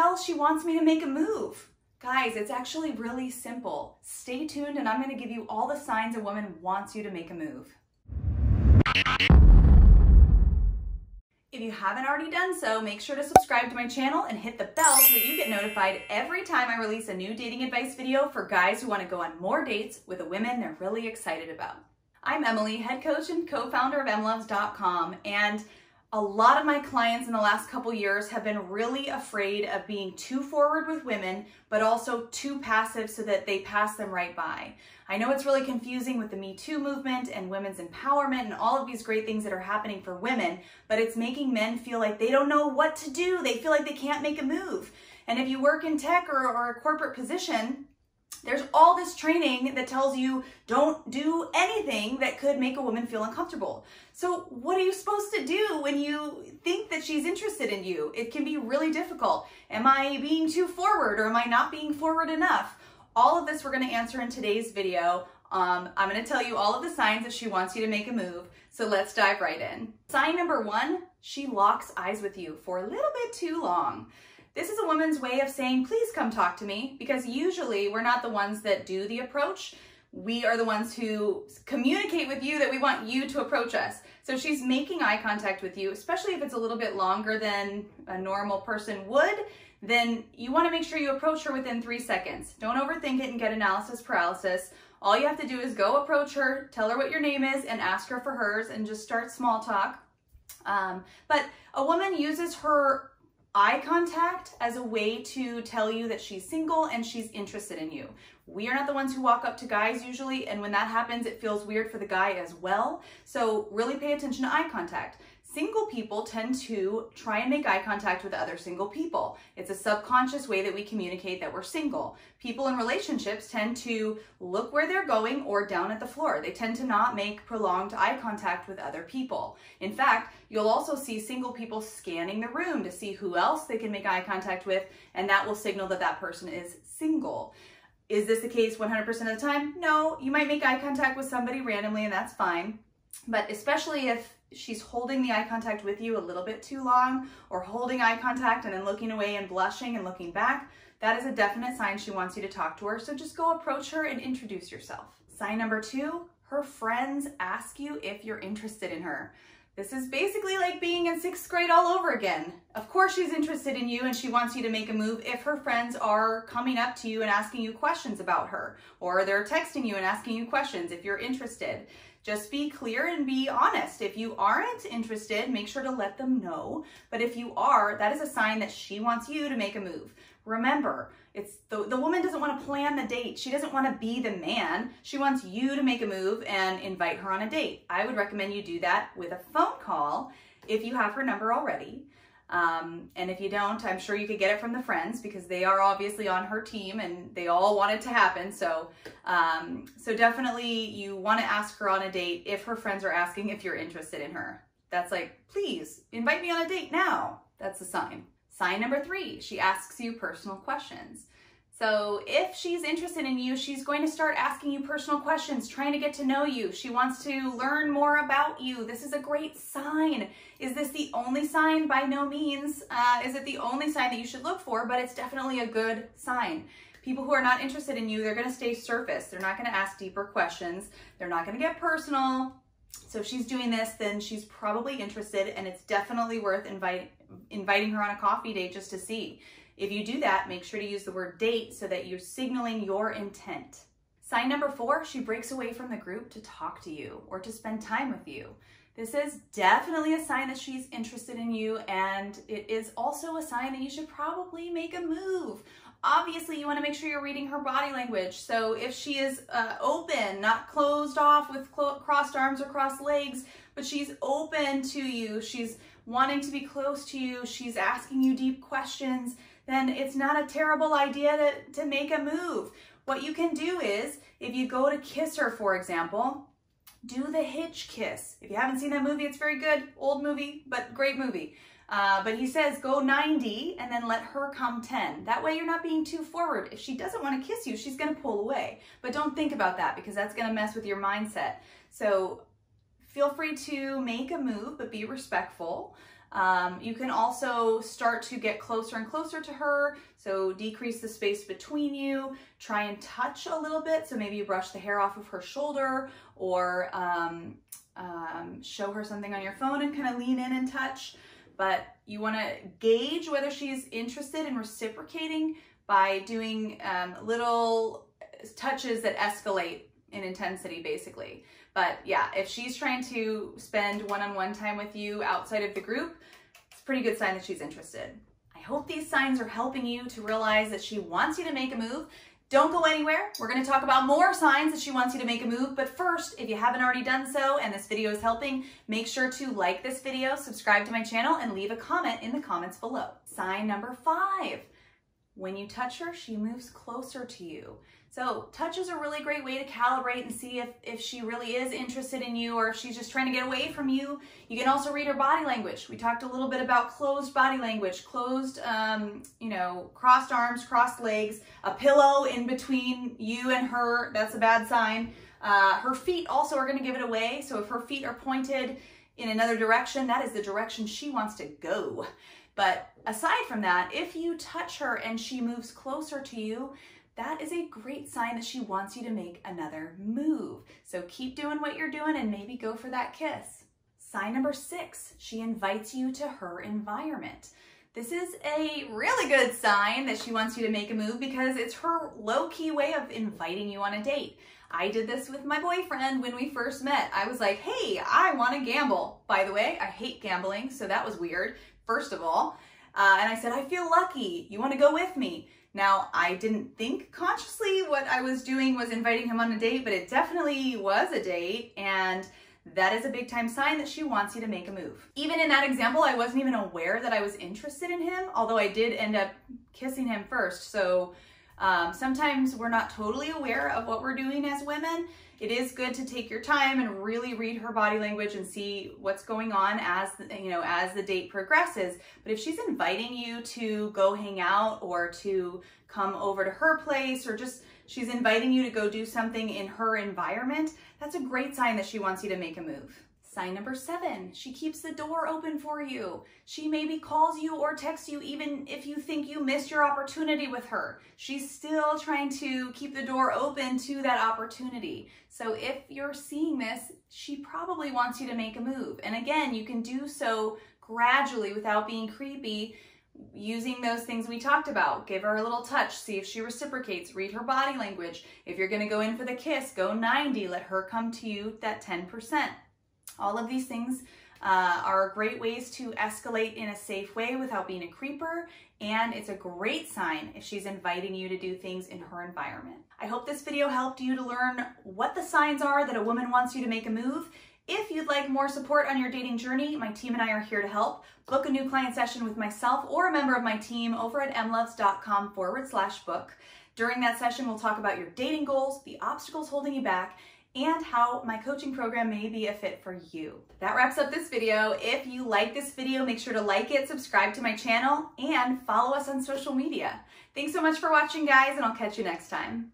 tell she wants me to make a move? Guys, it's actually really simple. Stay tuned and I'm going to give you all the signs a woman wants you to make a move. If you haven't already done so, make sure to subscribe to my channel and hit the bell so that you get notified every time I release a new dating advice video for guys who want to go on more dates with the women they're really excited about. I'm Emily, head coach and co-founder of emlovz.com, and a lot of my clients in the last couple years have been really afraid of being too forward with women, but also too passive so that they pass them right by. I know it's really confusing with the Me Too movement and women's empowerment and all of these great things that are happening for women, but it's making men feel like they don't know what to do. They feel like they can't make a move. And if you work in tech or a corporate position, there's all this training that tells you don't do anything that could make a woman feel uncomfortable. So what are you supposed to do when you think that she's interested in you? It can be really difficult. Am I being too forward or am I not being forward enough? All of this we're going to answer in today's video. I'm going to tell you all of the signs that she wants you to make a move. So let's dive right in. Sign number one, she locks eyes with you for a little bit too long. This is a woman's way of saying, please come talk to me, because usually we're not the ones that do the approach. We are the ones who communicate with you that we want you to approach us. So she's making eye contact with you, especially if it's a little bit longer than a normal person would, then you want to make sure you approach her within 3 seconds. Don't overthink it and get analysis paralysis. All you have to do is go approach her, tell her what your name is, and ask her for hers, and just start small talk. But a woman uses her eye contact as a way to tell you that she's single and she's interested in you. We are not the ones who walk up to guys usually, and when that happens, it feels weird for the guy as well. So really pay attention to eye contact. Single people tend to try and make eye contact with other single people. It's a subconscious way that we communicate that we're single. People in relationships tend to look where they're going or down at the floor. They tend to not make prolonged eye contact with other people. In fact, you'll also see single people scanning the room to see who else they can make eye contact with, and that will signal that that person is single. Is this the case 100% of the time? No, you might make eye contact with somebody randomly and that's fine. But especially if she's holding the eye contact with you a little bit too long, or holding eye contact and then looking away and blushing and looking back, that is a definite sign she wants you to talk to her. So just go approach her and introduce yourself. Sign number two, her friends ask you if you're interested in her. This is basically like being in 6th grade all over again. Of course she's interested in you and she wants you to make a move if her friends are coming up to you and asking you questions about her, or they're texting you and asking you questions if you're interested. Just be clear and be honest. If you aren't interested, make sure to let them know. But if you are, that is a sign that she wants you to make a move. Remember, it's the woman doesn't want to plan the date. She doesn't want to be the man. She wants you to make a move and invite her on a date. I would recommend you do that with a phone call if you have her number already. And if you don't, I'm sure you could get it from the friends because they are obviously on her team and they all want it to happen. So, so definitely you want to ask her on a date if her friends are asking if you're interested in her. That's like, please invite me on a date now. That's a sign. Sign number three, she asks you personal questions. So if she's interested in you, she's going to start asking you personal questions, trying to get to know you. She wants to learn more about you. This is a great sign. Is this the only sign? By no means. Is it the only sign that you should look for? But it's definitely a good sign. People who are not interested in you, they're going to stay surface. They're not going to ask deeper questions. They're not going to get personal. So if she's doing this, then she's probably interested, and it's definitely worth inviting her on a coffee date just to see. If you do that, make sure to use the word date so that you're signaling your intent. Sign number four, she breaks away from the group to talk to you or to spend time with you. This is definitely a sign that she's interested in you, and it is also a sign that you should probably make a move. Obviously, you want to make sure you're reading her body language. So if she is open, not closed off with crossed arms or crossed legs, but she's open to you, she's wanting to be close to you, she's asking you deep questions, then it's not a terrible idea to make a move. What you can do is, if you go to kiss her, for example, do the hitch kiss. If you haven't seen that movie, it's very good. Old movie, but great movie. But he says go 90 and then let her come 10. That way you're not being too forward. If she doesn't want to kiss you, she's going to pull away. But don't think about that because that's going to mess with your mindset. So feel free to make a move, but be respectful. You can also start to get closer and closer to her, so decrease the space between you. Try and touch a little bit, so maybe you brush the hair off of her shoulder, or show her something on your phone and kind of lean in and touch. But you want to gauge whether she's interested in reciprocating by doing little touches that escalate in intensity, basically. But yeah, if she's trying to spend one-on-one time with you outside of the group, it's a pretty good sign that she's interested. I hope these signs are helping you to realize that she wants you to make a move. Don't go anywhere. We're going to talk about more signs that she wants you to make a move. But first, if you haven't already done so and this video is helping, make sure to like this video, subscribe to my channel, and leave a comment in the comments below. Sign number 5. When you touch her, she moves closer to you. So touch is a really great way to calibrate and see if she really is interested in you, or if she's just trying to get away from you. You can also read her body language. We talked a little bit about closed body language, closed, crossed arms, crossed legs, a pillow in between you and her. That's a bad sign. Her feet also are going to give it away. So if her feet are pointed in another direction, that is the direction she wants to go. But aside from that, if you touch her and she moves closer to you, that is a great sign that she wants you to make another move. So keep doing what you're doing and maybe go for that kiss. Sign number 6, she invites you to her environment. This is a really good sign that she wants you to make a move because it's her low-key way of inviting you on a date. I did this with my boyfriend when we first met. I was like, hey, I want to gamble. By the way, I hate gambling, so that was weird, first of all. And I said, I feel lucky. You want to go with me? Now, I didn't think consciously what I was doing was inviting him on a date, but it definitely was a date, and that is a big time sign that she wants you to make a move. Even in that example, I wasn't even aware that I was interested in him, although I did end up kissing him first. So sometimes we're not totally aware of what we're doing as women. It is good to take your time and really read her body language and see what's going on as the date progresses. But if she's inviting you to go hang out or to come over to her place, or just she's inviting you to go do something in her environment, that's a great sign that she wants you to make a move. Sign number 7, she keeps the door open for you. She maybe calls you or texts you even if you think you missed your opportunity with her. She's still trying to keep the door open to that opportunity. So if you're seeing this, she probably wants you to make a move. And again, you can do so gradually without being creepy, using those things we talked about. Give her a little touch, see if she reciprocates, read her body language. If you're gonna go in for the kiss, go 90, let her come to you that 10%. All of these things are great ways to escalate in a safe way without being a creeper, and it's a great sign if she's inviting you to do things in her environment. I hope this video helped you to learn what the signs are that a woman wants you to make a move. If you'd like more support on your dating journey, my team and I are here to help. Book a new client session with myself or a member of my team over at emlovz.com/book. During that session, we'll talk about your dating goals, the obstacles holding you back, and how my coaching program may be a fit for you. That wraps up this video. If you like this video, make sure to like it, subscribe to my channel, and follow us on social media. Thanks so much for watching, guys, and I'll catch you next time.